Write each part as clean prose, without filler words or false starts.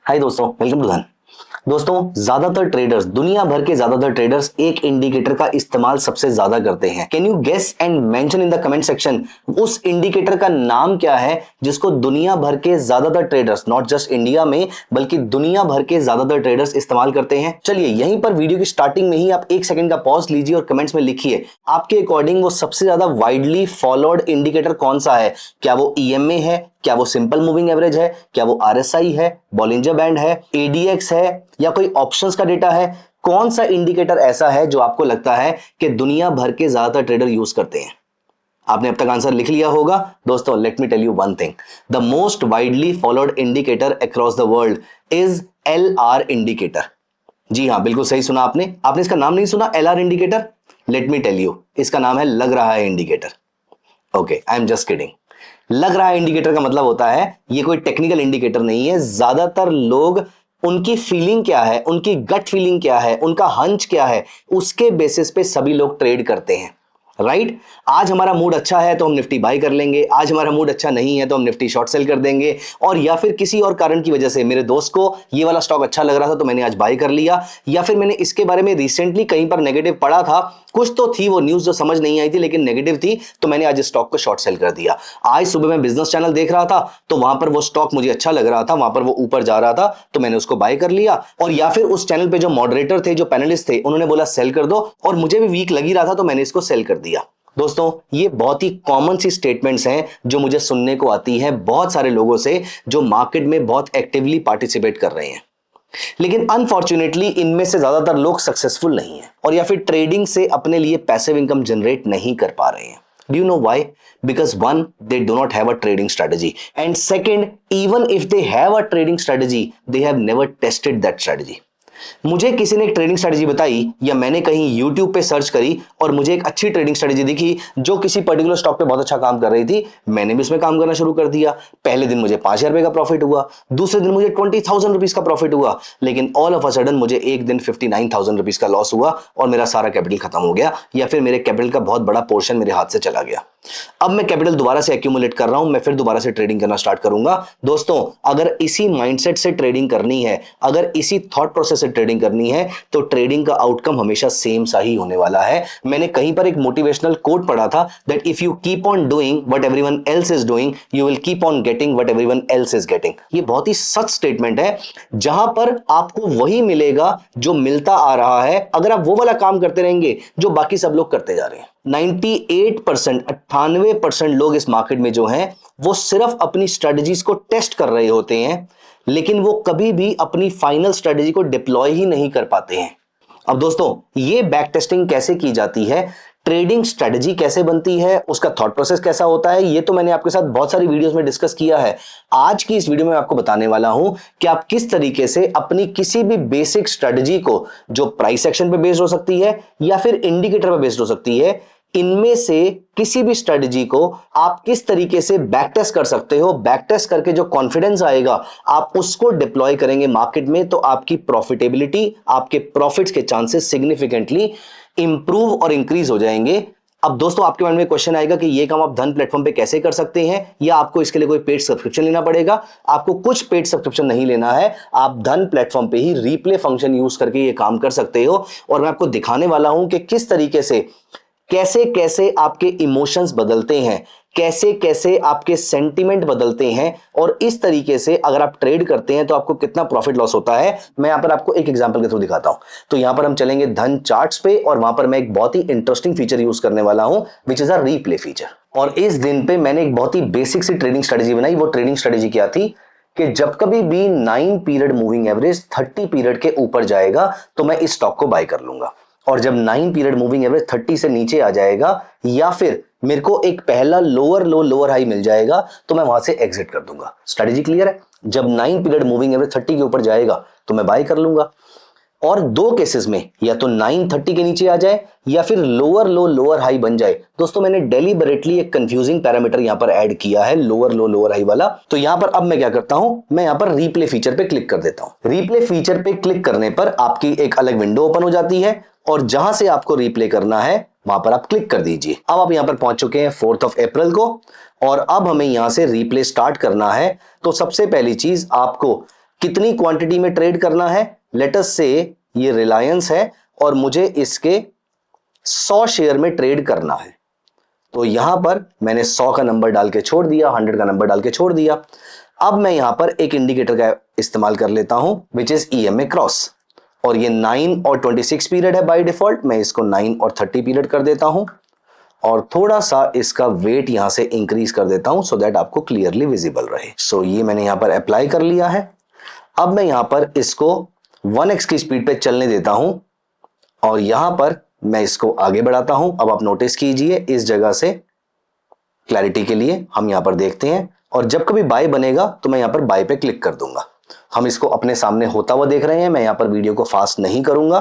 हाय दोस्तों, welcome to धन। दोस्तों, ज्यादातर ट्रेडर्स, दुनिया भर के ज्यादातर ट्रेडर्स एक इंडिकेटर का इस्तेमाल सबसे ज्यादा करते हैं। Can you guess and mention in the comment section उस इंडिकेटर का नाम क्या है जिसको दुनिया भर के ज्यादातर ट्रेडर्स, नॉट जस्ट इंडिया में बल्कि दुनिया भर के ज्यादातर ट्रेडर्स इस्तेमाल करते हैं। चलिए यहीं पर वीडियो की स्टार्टिंग में ही आप एक सेकंड का पॉज लीजिए और कमेंट्स में लिखिए आपके अकॉर्डिंग वो सबसे ज्यादा वाइडली फॉलोड इंडिकेटर कौन सा है। क्या वो ईएमए है, क्या वो सिंपल मूविंग एवरेज है, क्या वो आरएसआई है, बॉलिंजर बैंड है, एडीएक्स है, या कोई ऑप्शंस का डेटा है। कौन सा इंडिकेटर ऐसा है जो आपको लगता है कि दुनिया भर के ज्यादातर ट्रेडर यूज करते हैं? आपने अब तक आंसर लिख लिया होगा। दोस्तों, let me tell you one thing, the most widely followed indicator across the world is LR indicator. जी हां, बिल्कुल सही सुना आपने इसका नाम नहीं सुना, LR indicator. Let me tell you, इसका नाम है लग रहा है indicator. Okay, I am just kidding. लग रहा है इंडिकेटर का मतलब होता है ये कोई टेक्निकल इंडिकेटर नहीं है। ज्यादातर लोग उनकी फीलिंग क्या है, उनकी गट फीलिंग क्या है, उनका हंच क्या है, उसके बेसिस पे सभी लोग ट्रेड करते हैं। राइट? आज हमारा मूड अच्छा है तो हम निफ्टी बाय कर लेंगे, आज हमारा मूड अच्छा नहीं है तो हम निफ्टी शॉर्ट सेल कर देंगे, और या फिर किसी और कारण की वजह से मेरे दोस्त को ये वाला स्टॉक अच्छा लग रहा था तो मैंने आज बाय कर लिया, या फिर मैंने इसके बारे में रिसेंटली कहीं पर नेगेटिव पढ़ा था, कुछ तो थी वो न्यूज जो समझ नहीं आई थी लेकिन नेगेटिव थी, तो मैंने आज स्टॉक को शॉर्ट सेल कर दिया। आज सुबह मैं बिजनेस चैनल देख रहा था तो वहां पर वो स्टॉक मुझे अच्छा लग रहा था, वहां पर वो ऊपर जा रहा था तो मैंने उसको बाय कर लिया, और या फिर उस चैनल पे जो मॉडरेटर थे, जो पैनलिस्ट थे, उन्होंने बोला सेल कर दो, और मुझे भी वीक लगी रहा था तो मैंने इसको सेल कर दिया। दोस्तों, ये बहुत ही कॉमन सी स्टेटमेंट्स हैं जो मुझे सुनने को आती है बहुत सारे लोगों से जो मार्केट में बहुत एक्टिवली पार्टिसिपेट कर रहे हैं, लेकिन अनफॉर्चुनेटली इनमें से ज्यादातर लोग सक्सेसफुल नहीं है, और या फिर ट्रेडिंग से अपने लिए पैसिव इनकम जनरेट नहीं कर पा रहे हैं। Do you know why? Because one, they do not have a trading strategy, and second, even if they have a trading strategy, they have never tested that strategy. मुझे किसी ने एक trading strategy बताई या मैंने कहीं YouTube पे search करी और मुझे एक अच्छी ट्रेडिंग स्ट्रेटजी दिखी जो किसी पर्टिकुलर स्टॉक पे बहुत अच्छा काम कर रही थी, मैंने भी उसमें काम करना शुरू कर दिया। पहले दिन मुझे 5,000 रुपए का प्रॉफिट हुआ, दूसरे दिन मुझे 20,000 रुपीज का प्रॉफिट हुआ, लेकिन ऑल ऑफ अ सडन मुझे एक दिन 59,000 रुपीज का लॉस हुआ और मेरा सारा कैपिटल खत्म हो गया, या फिर मेरे कैपिटल का बहुत बड़ा पोर्शन मेरे हाथ से चला गया। अब मैं कैपिटल दोबारा से एक्यूमुलेट कर रहा हूं, मैं फिर दोबारा से ट्रेडिंग करना स्टार्ट करूंगा। दोस्तों, अगर इसी माइंडसेट से ट्रेडिंग करनी है, अगर इसी थॉट प्रोसेस से ट्रेडिंग करनी है, तो ट्रेडिंग का आउटकम हमेशा सेम सा ही होने वाला है। मैंने कहीं पर एक मोटिवेशनल कोट पढ़ा था that if you keep on doing what everyone else is doing, you will keep on getting what everyone else is getting. ये बहुत ही सच स्टेटमेंट है, जहां पर आपको वही मिलेगा जो मिलता आ रहा है अगर आप वो वाला काम करते रहेंगे जो बाकी सब लोग करते जा रहे हैं। 98% लोग इस मार्केट में जो हैं वो सिर्फ अपनी स्ट्रेटजीज को टेस्ट कर रहे होते हैं, लेकिन वो कभी भी अपनी फाइनल स्ट्रेटजी को डिप्लॉय ही नहीं कर पाते हैं। अब दोस्तों, ये बैक टेस्टिंग कैसे की जाती है, ट्रेडिंग स्ट्रेटजी कैसे बनती है, उसका थॉट प्रोसेस कैसा होता है, ये तो मैंने आपके साथ बहुत सारी वीडियोस में डिस्कस किया है। आज की इस वीडियो में आपको बताने वाला हूं कि आप किस तरीके से अपनी किसी भी बेसिक स्ट्रेटजी को, जो प्राइस एक्शन पे बेस्ड हो सकती है या फिर इंडिकेटर पे बेस्ड हो सकती है, इनमें से किसी भी स्ट्रेटजी को आप किस तरीके से बैक टेस्ट कर सकते हो। बैक टेस्ट करके जो कॉन्फिडेंस आएगा आप उसको डिप्लॉय करेंगे मार्केट में, तो आपकी प्रॉफिटेबिलिटी, आपके प्रॉफिट्स के चांसेस सिग्निफिकेंटली इंप्रूव और इंक्रीज हो जाएंगे। अब दोस्तों, आपके मन में क्वेश्चन आएगा कि ये काम आप धन प्लेटफॉर्म पे कैसे कर सकते हैं, या आपको इसके लिए कोई पेड सब्सक्रिप्शन लेना पड़ेगा। आपको कुछ पेड सब्सक्रिप्शन नहीं लेना है, आप धन प्लेटफॉर्म पे ही रीप्ले फंक्शन यूज करके ये काम कर सकते हो, और मैं आपको दिखाने वाला हूं कि किस तरीके से, कैसे कैसे आपके इमोशंस बदलते हैं, कैसे कैसे आपके सेंटीमेंट बदलते हैं, और इस तरीके से अगर आप ट्रेड करते हैं तो आपको कितना प्रॉफिट लॉस होता है। मैं यहां पर आपको एक एग्जांपल के थ्रू दिखाता हूं। तो यहां पर हम चलेंगे धन चार्ट्स पे, और वहां पर मैं एक बहुत ही इंटरेस्टिंग फीचर यूज करने वाला हूं which is a replay feature. और इस दिन पे मैंने एक बहुत ही बेसिक सी ट्रेडिंग स्ट्रेटजी बनाई। वो ट्रेडिंग स्ट्रेटजी क्या थी कि जब कभी भी 9 पीरियड मूविंग एवरेज 30 पीरियड के ऊपर जाएगा तो मैं इस स्टॉक को बाय कर लूंगा, और जब 9 पीरियड मूविंग एवरेज 30 से नीचे आ जाएगा या फिर मेरे को एक पहला लोअर लो लोअर हाई मिल जाएगा तो मैं वहां से एग्जिट कर दूंगा। स्ट्रेटजी क्लियर है? जब 9 पीरियड मूविंग एवरेज 30 के ऊपर जाएगा तो मैं बाय कर लूंगा, और दो केसेस में या तो 930 के नीचे आ जाए या फिर लोअर लो लोअर हाई बन जाए। दोस्तों, मैंने डेलिबरेटली एक कंफ्यूजिंग पैरामीटर यहां पर ऐड किया है, लोअर लो लोअर हाई वाला। तो यहां पर अब मैं क्या करता हूं, मैं यहां पर रीप्ले फीचर पे क्लिक कर देता हूं। रीप्ले फीचर पे क्लिक करने पर आपकी एक अलग विंडो ओपन हो जाती है, और जहां से आपको रीप्ले करना है वहां पर आप क्लिक कर दीजिए। अब आप यहां पर पहुंच चुके हैं 4 अप्रैल को, और अब हमें यहां से रीप्ले स्टार्ट करना है। तो सबसे पहली चीज आपको कितनी क्वांटिटी में ट्रेड करना है? लेट अस से ये रिलायंस है और मुझे इसके 100 शेयर में ट्रेड करना है। तो यहां पर मैंने 100 का नंबर डाल के छोड़ दिया, 100 का नंबर डाल के छोड़ दिया। अब मैं यहां पर एक इंडिकेटर का इस्तेमाल कर लेता हूं विच इज EMA क्रॉस, और ये 9 और 26 पीरियड है बाय डिफॉल्ट। मैं इसको 9 और 30 पीरियड कर देता हूं और थोड़ा सा इसका वेट यहां से इंक्रीज कर देता हूं सो दैट आपको क्लियरली विजिबल रहे। सो ये मैंने यहां पर अप्लाई कर लिया है। अब मैं यहां पर इसको 1x की स्पीड पे चलने देता हूं और यहां पर मैं इसको आगे बढ़ाता हूं। अब आप नोटिस कीजिए इस जगह से क्लैरिटी के लिए हम यहां पर देखते हैं, और जब कभी बाय बनेगा तो मैं यहां पर बाय पे क्लिक कर दूंगा। हम इसको अपने सामने होता हुआ देख रहे हैं। मैं यहां पर वीडियो को फास्ट नहीं करूंगा,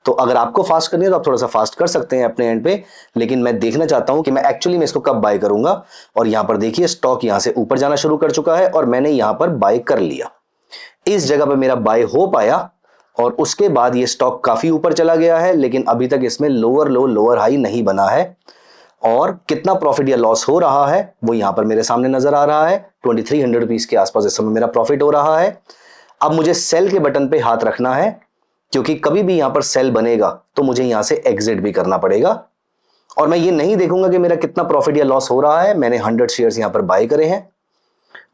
तो अगर आपको फास्ट करनी है तो आप थोड़ा सा फास्ट कर सकते हैं अपने एंड पे, लेकिन मैं देखना चाहता हूं कि मैं एक्चुअली में इसको कब बाय करूंगा। और यहां पर देखिए स्टॉक यहां से ऊपर जाना शुरू कर चुका है और मैंने यहां पर बाय कर लिया। इस जगह पर मेरा बाय हो पाया और उसके बाद ये स्टॉक काफी ऊपर चला गया है, लेकिन अभी तक इसमें लोअर लो लोअर हाई नहीं बना है। और कितना प्रॉफिट या लॉस हो रहा है वो यहां पर मेरे सामने नजर आ रहा है। 2300 रुपीज के आसपास इस समय मेरा प्रॉफिट हो रहा है। अब मुझे सेल के बटन पे हाथ रखना है, क्योंकि कभी भी यहां पर सेल बनेगा तो मुझे यहां से एग्जिट भी करना पड़ेगा। और मैं ये नहीं देखूंगा कि मेरा कितना प्रॉफिट या लॉस हो रहा है। मैंने 100 शेयर्स यहां पर बाय करे हैं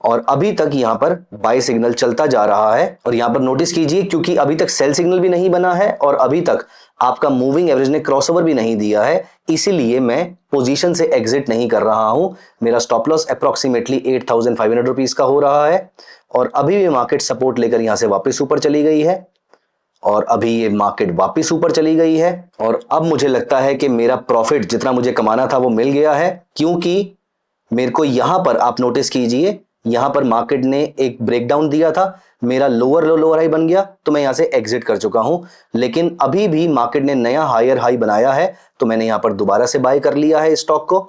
और अभी तक यहां पर बाय सिग्नल चलता जा रहा है। और यहां पर नोटिस कीजिए, क्योंकि अभी तक सेल सिग्नल भी नहीं बना है और अभी तक आपका मूविंग एवरेज ने क्रॉसओवर भी नहीं दिया है, इसीलिए मैं पोजीशन से एग्जिट नहीं कर रहा हूं। मेरा स्टॉप लॉस अप्रोक्सीमेटली 8500 रुपीज का हो रहा है और अभी भी मार्केट सपोर्ट लेकर यहां से वापस ऊपर चली गई है और अभी ये मार्केट वापस ऊपर चली गई है। और अब मुझे लगता है कि मेरा प्रॉफिट जितना मुझे कमाना था वो मिल गया है, क्योंकि मेरे को यहां पर आप नोटिस कीजिए, यहां पर मार्केट ने एक ब्रेकडाउन दिया था, मेरा लोअर लो लोअर हाई बन गया तो मैं यहां से एग्जिट कर चुका हूं। लेकिन अभी भी मार्केट ने नया हायर हाई बनाया है तो मैंने यहां पर दोबारा से बाय कर लिया है स्टॉक को।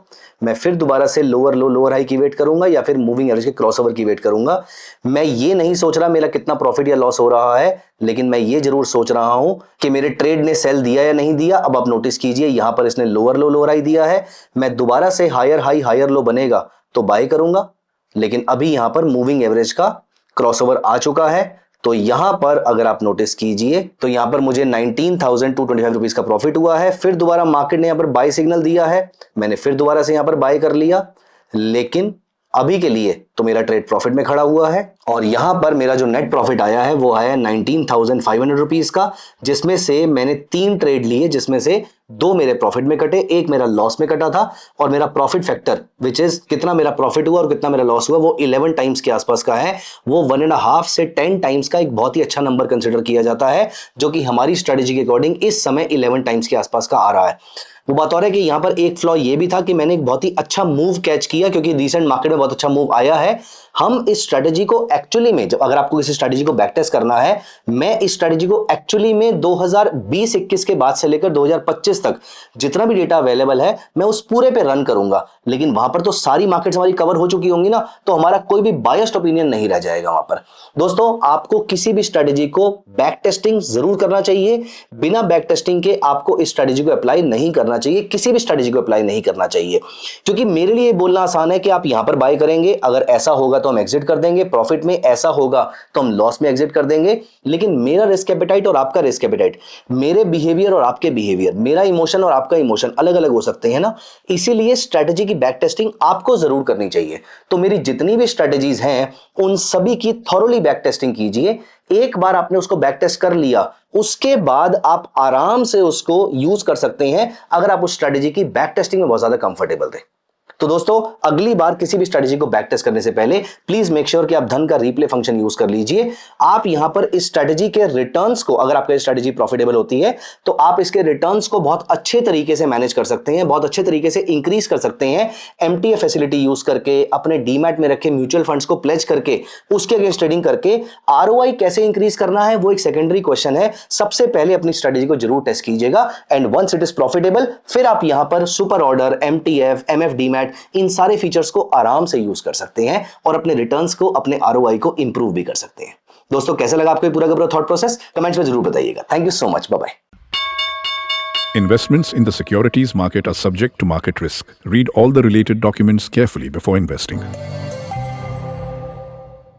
मैं फिर दोबारा से लोअर लो लोअर हाई की वेट करूंगा या फिर मूविंग एवरेज के क्रॉसओवर की वेट करूंगा। मैं ये नहीं सोच रहा मेरा कितना प्रॉफिट या लॉस हो रहा है, लेकिन मैं ये जरूर सोच रहा हूं कि मेरे ट्रेड ने सेल दिया या नहीं दिया। अब आप नोटिस कीजिए यहां पर इसने लोअर लो लोअर हाई दिया है। मैं दोबारा से हायर हाई हायर लो बनेगा तो बाय करूंगा, लेकिन अभी यहां पर मूविंग एवरेज का क्रॉसओवर आ चुका है। तो यहां पर अगर आप नोटिस कीजिए तो यहां पर मुझे 19,225 रुपीज का प्रॉफिट हुआ है। फिर दोबारा मार्केट ने यहां पर बाय सिग्नल दिया है, मैंने फिर दोबारा से यहां पर बाय कर लिया, लेकिन अभी के लिए तो मेरा ट्रेड प्रॉफिट में खड़ा हुआ है। और यहां पर मेरा जो नेट प्रॉफिट आया है वो आया 19,500 रुपीज का, जिसमें से मैंने 3 ट्रेड लिए, जिसमें से 2 मेरे प्रॉफिट में कटे, एक मेरा लॉस में कटा था। और मेरा प्रॉफिट फैक्टर विच इज कितना मेरा प्रॉफिट हुआ और कितना मेरा लॉस हुआ वो 11 टाइम्स के आसपास का है। वो 1.5 से 10 टाइम्स का एक बहुत ही अच्छा नंबर कंसिडर किया जाता है, जो कि हमारी स्ट्रेटेजी के अकॉर्डिंग इस समय 11 टाइम्स के आसपास का आ रहा है। वो बात और है कि यहां पर एक फ्लॉ ये भी था कि मैंने एक बहुत ही अच्छा मूव कैच किया, क्योंकि रिसेंट मार्केट में बहुत अच्छा मूव आया है। हम इस स्ट्रेटेजी को एक्चुअली में, जब अगर आपको किसी स्ट्रेटेजी को बैक टेस्ट करना है, मैं इस स्ट्रेटेजी को एक्चुअली में 2020-21 के बाद से लेकर 2025 तक जितना भी डेटा अवेलेबल है मैं उस पूरे पे रन करूंगा। लेकिन वहां पर तो सारी मार्केट्स हमारी कवर हो चुकी होंगी ना, तो हमारा कोई भी बायस्ड ओपिनियन नहीं रह जाएगा वहां पर। दोस्तों, आपको किसी भी स्ट्रेटेजी को बैक टेस्टिंग जरूर करना चाहिए। बिना बैक टेस्टिंग के आपको इस स्ट्रेटेजी को अप्लाई नहीं करना चाहिए, किसी भी स्ट्रेटेजी को अप्लाई नहीं करना चाहिए। क्योंकि मेरे लिए बोलना आसान है कि आप यहां पर बाय करेंगे, अगर ऐसा होगा तो हम एग्जिट कर देंगे, प्रॉफिट में ऐसा होगा तो हम लॉस में एग्जिट कर देंगे। लेकिन मेरा रिस्क एपेटाइट और आपका रिस्क एपेटाइट, मेरे बिहेवियर और आपके बिहेवियर, मेरा इमोशन और आपका इमोशन अलग अलग हो सकते हैं ना। इसीलिए स्ट्रेटेजी की बैक टेस्टिंग आपको जरूर करनी चाहिए। तो मेरी जितनी भी स्ट्रेटेजीज हैं उन सभी की थॉरोली बैक टेस्टिंग कीजिए। एक बार आपने उसको बैक टेस्ट कर लिया, उसके बाद आप आराम से उसको यूज कर सकते हैं, अगर आप उस स्ट्रेटेजी की बैक टेस्टिंग में बहुत ज्यादा कंफर्टेबल थे। तो दोस्तों, अगली बार किसी भी स्ट्रेटेजी को बैक टेस्ट करने से पहले प्लीज मेक श्योर कि आप धन का रीप्ले फंक्शन यूज कर लीजिए। आप यहां पर इस स्ट्रेटेजी के रिटर्न्स को, अगर आपकी स्ट्रेटेजी प्रॉफिटेबल होती है तो आप इसके रिटर्न्स को बहुत अच्छे तरीके से मैनेज कर सकते हैं, बहुत अच्छे तरीके से इंक्रीज कर सकते हैं। एमटीएफ फैसिलिटी यूज करके, अपने डीमैट में रखे म्यूचुअल फंड्स को प्लेज करके, उसके अगेंस्ट ट्रेडिंग करके आरओआई कैसे इंक्रीज करना है वो एक सेकेंडरी क्वेश्चन है। सबसे पहले अपनी स्ट्रेटेजी को जरूर टेस्ट कीजिएगा, and once it is profitable फिर आप यहां पर super order, MTF, MF demat, इन सारे फीचर्स को आराम से यूज कर सकते हैं और अपने रिटर्न्स को, अपने आरओआई को इंप्रूव भी कर सकते हैं। दोस्तों, कैसा लगा आपको पूरा का पूरा थॉट प्रोसेस? कमेंट्स में जरूर बताइएगा। Thank you so much, bye bye. Investments in the securities market are subject to market risk. Read all the related documents carefully before investing.